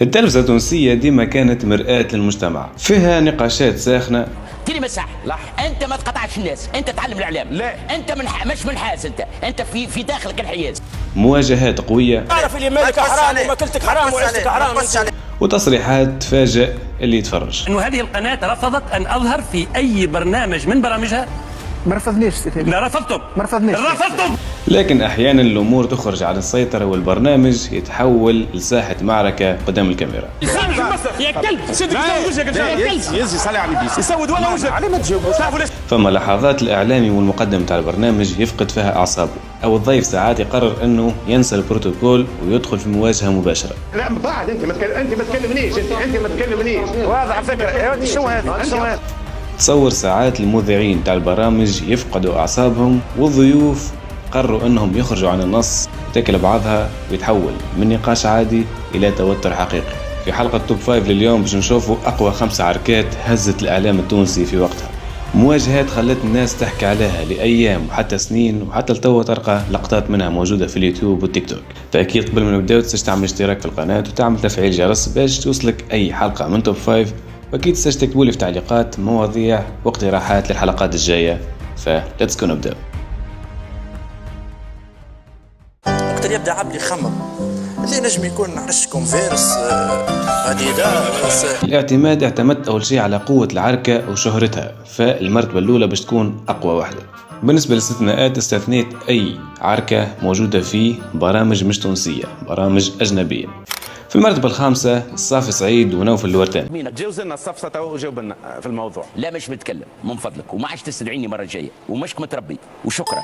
التلفزة التونسية ديما كانت مرآة للمجتمع، فيها نقاشات ساخنة. تيلي مسح انت ما تقطعش الناس، انت تعلم الاعلام. لا انت مش منحاز، انت في داخلك الحياز. مواجهات قوية، اعرف اللي مالك حرام وماكلتك حرام وعيشتك حرام، وتصريحات تفاجئ اللي يتفرج. انه هذه القناة رفضت ان اظهر في اي برنامج من برامجها. ما رفضنيش لا رفضتم، ما رفضنيش، رفضتم. لكن احيانا الامور تخرج عن السيطرة والبرنامج يتحول لساحة معركة قدام الكاميرا. يا كلب سدك وجهك يا كلب يزي صلي على النبي يسود ولا وجهك علي ما تجاوبوا. فما لحظات الاعلامي والمقدم تاع البرنامج يفقد فيها اعصابه، او الضيف ساعات يقرر انه ينسى البروتوكول ويدخل في مواجهة مباشرة. لا بعد انت ما تكلمنيش، انت ما تكلمنيش. واضح فكره شو هذا؟ تصور ساعات المذيعين تاع البرامج يفقدوا أعصابهم، والضيوف قرروا أنهم يخرجوا عن النص، تاكل بعضها ويتحول من نقاش عادي إلى توتر حقيقي. في حلقة توب 5 لليوم باش نشوفوا أقوى 5 عركات هزت الإعلام التونسي في وقتها، مواجهات خلت الناس تحكي عليها لأيام وحتى سنين، وحتى لتوا تلقى لقطات منها موجودة في اليوتيوب والتيك توك. فأكيد قبل ما نبداو تنساش تعمل اشتراك في القناة وتعمل تفعيل جرس باش توصلك أي حلقة من توب 5، واكيد تكتبوا لي في تعليقات مواضيع واقتراحات للحلقات الجايه. فليتس جو نبدا. وقت اللي يبدا عبد يخمم اللي نجم يكون عرش كونفيرس اديداس. الاعتماد اعتمدت اول شيء على قوه العركه وشهرتها، فالمرتبه الاولى باش تكون اقوى واحده. بالنسبه للاستثناءات استثنيت اي عركه موجوده في برامج مش تونسيه، برامج اجنبيه. في المرتبة الخامسة الصافي سعيد ونوفل الورتاني. مين تجاوز لنا الصفصة وجاوب لنا في الموضوع؟ لا مش متكلم من فضلك، وما عادش تستدعيني مرة جاية، ومشك متربي وشكرا.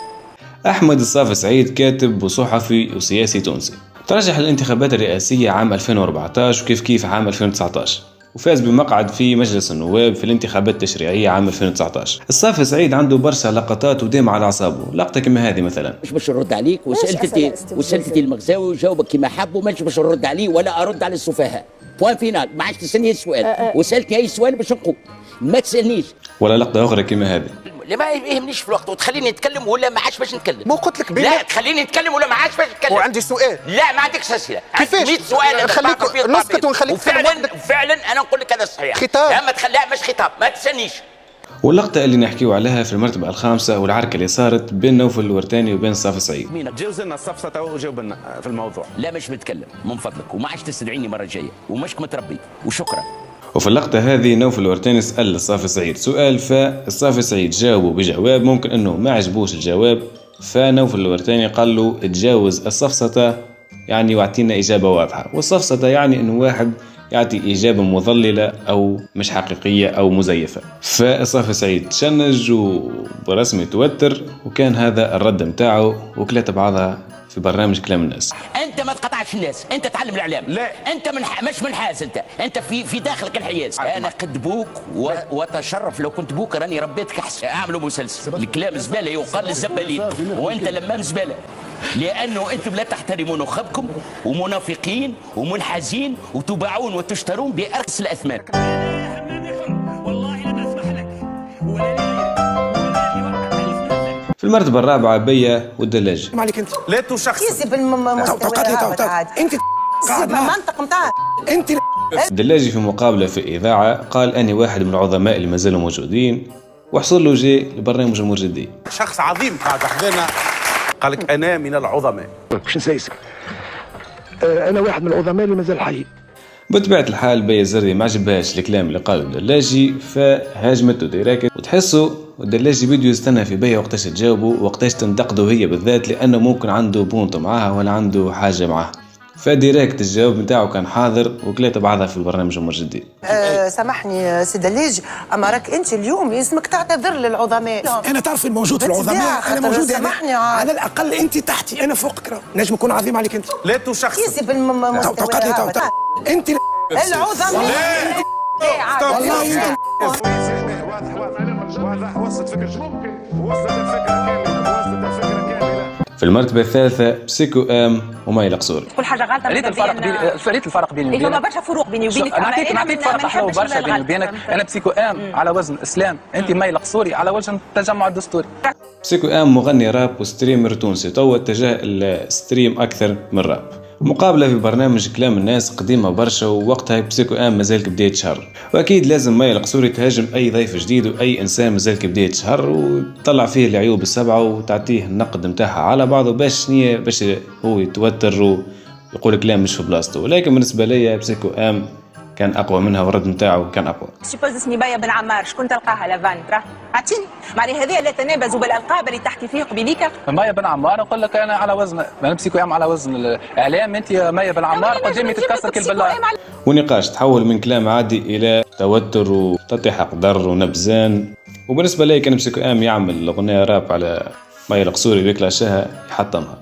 أحمد الصافي سعيد كاتب وصحفي وسياسي تونسي، ترشح للانتخابات الرئاسية عام 2014 وكيف كيف عام 2019، وفاز بمقعد في مجلس النواب في الانتخابات التشريعية عام 2019. الصافي سعيد عنده برشا لقطات وديما على أعصابه، لقطة كما هذه مثلا. مش باش نرد عليك، وسألتي المغزاوي وجاوبك كما حب، ومش باش نرد عليه ولا أرد على السفهاء. بوان فينال، ما عادش تسألني السؤال، وسألتني أي سؤال باش نقول، ما تسألنيش. ولا لقطة أخرى كما هذه. اللي ما يهمنيش في الوقت، وتخليني نتكلم ولا ما عادش باش نتكلم. مو قلت لك لا تخليني نتكلم ولا ما عادش باش نتكلم. وعندي سؤال. لا ما عندكش اسئله. كيفاش؟ 100 سؤال نخليك نسكت ونخليك فعلا انا نقول لك هذا صحيح. خطاب. لا مش خطاب، ما تسنيش. واللقطة اللي نحكيو عليها في المرتبة الخامسة والعركة اللي صارت بين نوفل الورتاني وبين صافي سعيد. مين تجاوز لنا الصفصة وجاوب لنا في الموضوع؟ لا مش متكلم من فضلك، وما عادش تستدعيني مرة جاية، ومشك متربي وشكرا. وفي اللقطة هذه نوفل الورتاني سأل الصافي سعيد سؤال، فالصافي سعيد جاوبه بجواب ممكن انه ما عجبوش الجواب، فنوفل الورتاني قال له تجاوز السفسطة يعني واعطينا إجابة واضحة، والسفسطة يعني انه واحد يعطي إجابة مضللة أو مش حقيقية أو مزيفة. فالصافي سعيد تشنج وبرسمي توتر، وكان هذا الرد متاعه وكلات بعضها في برنامج كلام الناس. انت ما تقطعش الناس، انت تعلم الاعلام. لا انت مش منحاز، انت في داخلك الحياز. انا قد بوك واتشرف لو كنت بوك راني ربيتك احسن. اعملوا مسلسل الكلام زباله يقال للزبالين، وانت لمام زباله، لانه انتم لا تحترمون نخبكم، ومنافقين ومنحازين وتباعون وتشترون بارخص الاثمان. في المرتبة الرابعة بيا والدلاجي. ما عليك انت لا تشخص يسب انت المنطق نتاعك انت. الدلاجي في مقابلة في إذاعة قال أني واحد من العظماء اللي ما زالوا موجودين، وحصل له جي لبرنامج المرجدي. شخص عظيم قاعد حدانا قال لك أنا من العظماء. شو نسيسك؟ أنا واحد من العظماء اللي مازال حي. بطبيعة الحال بيا الزردي ما عجبهاش الكلام اللي قاله الدلاجي، فهاجمته ديريكت، وتحسوا الدلاجي بده يستنى في بيا وقتاش تجاوبه وقتاش تنتقده هي بالذات، لأنه ممكن عنده بونت معاها ولا عنده حاجة معاها. فديريكت الجواب نتاعو كان حاضر وكليته بعضها في البرنامج المرجدي. سامحني سي دلاج، اما راك انت اليوم لازمك تعتذر للعظماء. انا تعرفي الموجود في العظماء، انا موجود سامحني على الاقل انت تحتي، انا فوقك، نجم يكون عظيم عليك انت. لا تشخص يسب انت العظماء. والله واضح وصلت فكرة. ممكن وصلت الفكرة كاملة. في المرتبة الثالثة بسيكو ام وماي القصوري. كل حاجه غلطه. فريت الفرق بيني وبينك. فما برشا فروق بيني وبينك. نعطيك فرق حلو برشا بيني وبينك. انا بسيكو ام على وزن اسلام، انت ماي القصوري على وزن التجمع الدستوري. بسيكو ام مغني راب وستريمر تونسي، توا اتجه الستريم اكثر من راب. مقابلة في برنامج كلام الناس قديمة برشا، ووقتها بسيكو ام مازال كبداية شهر، واكيد لازم مايا القصوري تهاجم اي ضيف جديد واي انسان مازال كبداية شهر وتطلع فيه العيوب السبعة وتعطيه النقد متاعها على بعضه باش هو يتوتر ويقول كلام مش في بلاصته. ولكن بالنسبة لي بسيكو ام كان اقوى منها والرد نتاعو كان اقوى. سيبوز اسمي بايا بن عمار، شكون تلقاها لافان ترى؟ عطيني معني هذه لا تنابز بالالقاب اللي تحكي فيه قبيليك. مايا بن عمار نقول لك انا على وزن بسيكو ام على وزن الاعلام، انت مايا بن عمار قدامي تتكسر كل بالله. ونقاش تحول من كلام عادي الى توتر وتطيح قدر ونبزان. وبالنسبه لي كان بسيكو ام يعمل اغنيه راب على مايا القصوري بيكلاشها يحطمها.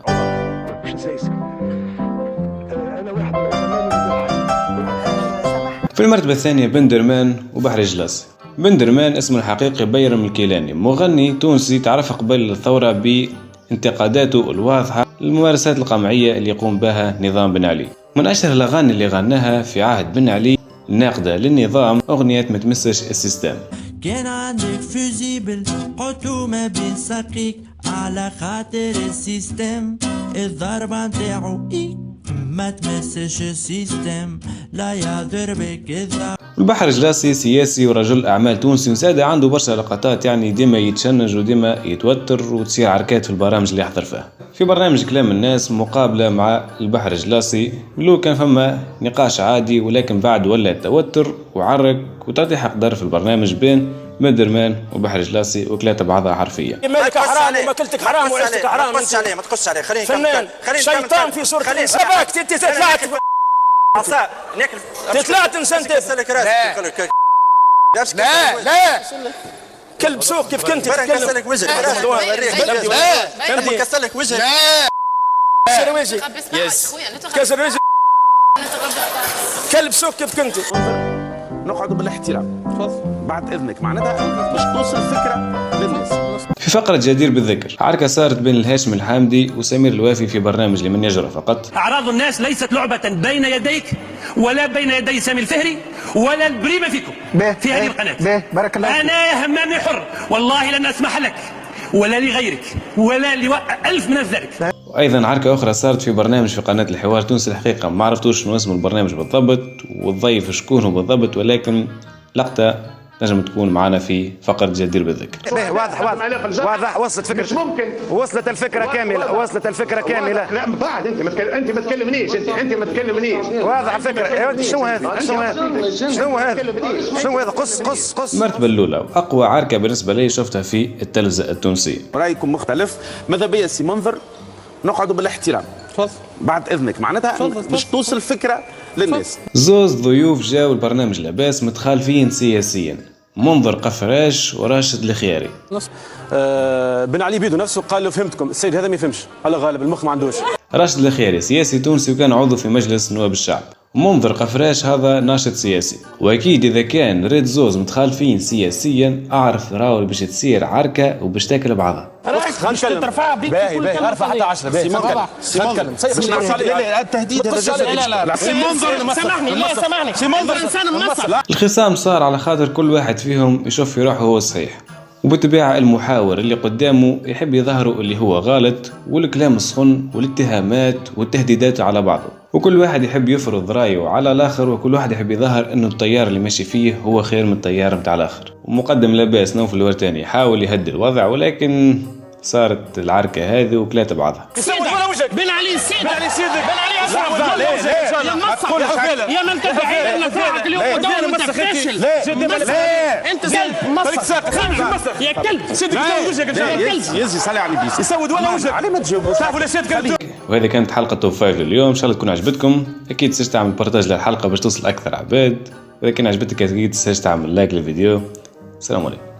في المرتبة الثانية بندرمان وبحر جلاسي. بندرمان اسمه الحقيقي بيرم الكيلاني، مغني تونسي تعرف قبل الثورة بانتقاداته الواضحة للممارسات القمعية اللي يقوم بها نظام بن علي. من أشهر الأغاني اللي غناها في عهد بن علي الناقدة للنظام أغنية ما تمسش السيستم. كان عندك فوزيبل قلتو ما بين ساقيك على خاطر السيستم، الضربة نتاعو ما تمسش السيستم لا يضر بك الضرب. البحر جلاسي سياسي ورجل أعمال تونسي وسادة، عنده برشا لقطات يعني ديما يتشنج وديما يتوتر وتصير عركات في البرامج اللي يحضر فيها. في برنامج كلام الناس مقابلة مع البحر جلاسي لو كان فما نقاش عادي، ولكن بعد ولا توتر وعرك وتطيح قدر في البرنامج بين بندرمان وبحر جلاسي وكلاتا بعضها حرفيا. مالك حرام وماكلتك حرام وعشتك حرام. ما تقصش عليه ما تقصش عليه. خليني فنان شيطان في صورة سباك انت تطلعت عصا ناكل تطلعت انسان تسلك راسك. لا لا كلب سوق كيف كنت تتكلم. كسلك وجهك لا كسلك وجهك كسر وجهك كسر وجهك كلب سوق كيف كنت. نقعد بالاحترام بعد اذنك معناتها باش توصل الفكره للناس. في فقرة جدير بالذكر عركة صارت بين الهاشم الحامدي وسمير الوافي في برنامج لمن يجرى فقط. أعراض الناس ليست لعبة بين يديك ولا بين يدي سامي الفهري ولا البريمة فيكم في هذه القناة. بارك الله. أنا همامي حر والله لن أسمح لك ولا لغيرك ولا لألف من ذلك. وايضا عركة اخرى صارت في برنامج في قناة الحوار تونسي، الحقيقة ما عرفتوش شنو اسم البرنامج بالضبط والضيف شكون هو بالضبط، ولكن لقطة نجم تكون معنا في فقرة جدير بالذكر. واضح وصلت فكرة ممكن وصلت الفكرة كاملة لا بعد انت ما تكلمنيش انت ما تكلمنيش واضح الفكرة. شنو هذا قص. المرتبة الأولى وأقوى عركة بالنسبة لي شفتها في التلفزة التونسية. رايكم مختلف، ماذا بيا سي منظر نقعدوا بالاحترام بعد اذنك معناتها باش توصل الفكره للناس. زوز ضيوف جاوا البرنامج لاباس متخالفين سياسيا، منظر قفراش وراشد الخياري. بن علي بيدو نفسه قال له فهمتكم، السيد هذا ما يفهمش، الله غالب المخ ما عندوش. راشد الخياري سياسي تونسي وكان عضو في مجلس نواب الشعب. منظر قفراش هذا ناشط سياسي، واكيد اذا كان ريد زوز متخالفين سياسيا اعرف راهو باش تصير عركه وباش تاكل بعضها. ترفع بيك باهي ارفع حتى 10 باهي نتكلم التهديد هذا. لا سي منظر سامحني سي منظر انسان منصب. الخصام صار على خاطر كل واحد فيهم يشوف في روحه هو صحيح، وبالطبيعة المحاور اللي قدامه يحب يظهره اللي هو غلط، والكلام السخن والاتهامات والتهديدات على بعضه، وكل واحد يحب يفرض رايه على الآخر، وكل واحد يحب يظهر انه التيار اللي ماشي فيه هو خير من التيار متاع الآخر. ومقدم لاباس نوف الورتاني حاول يهدي الوضع، ولكن صارت العركة هذه وكلات بعضها. بن علي سيدك بن علي أسرع يا منصب يا من تدعي أن ساعك اليوم ودور وانت فاشل. انت يا كلب سيدك وجهك يا كلب يزي صلي على النبي يسود ولا وجهك عليه ما تجاوبوش. تعرفوا لا سيدك. وهذه كانت حلقة توب 5 لليوم، ان شاء الله تكون عجبتكم. اكيد تنساش تعمل بارتاج للحلقة باش توصل اكثر عباد، اذا كان عجبتك اكيد تنساش تعمل لايك للفيديو. السلام عليكم.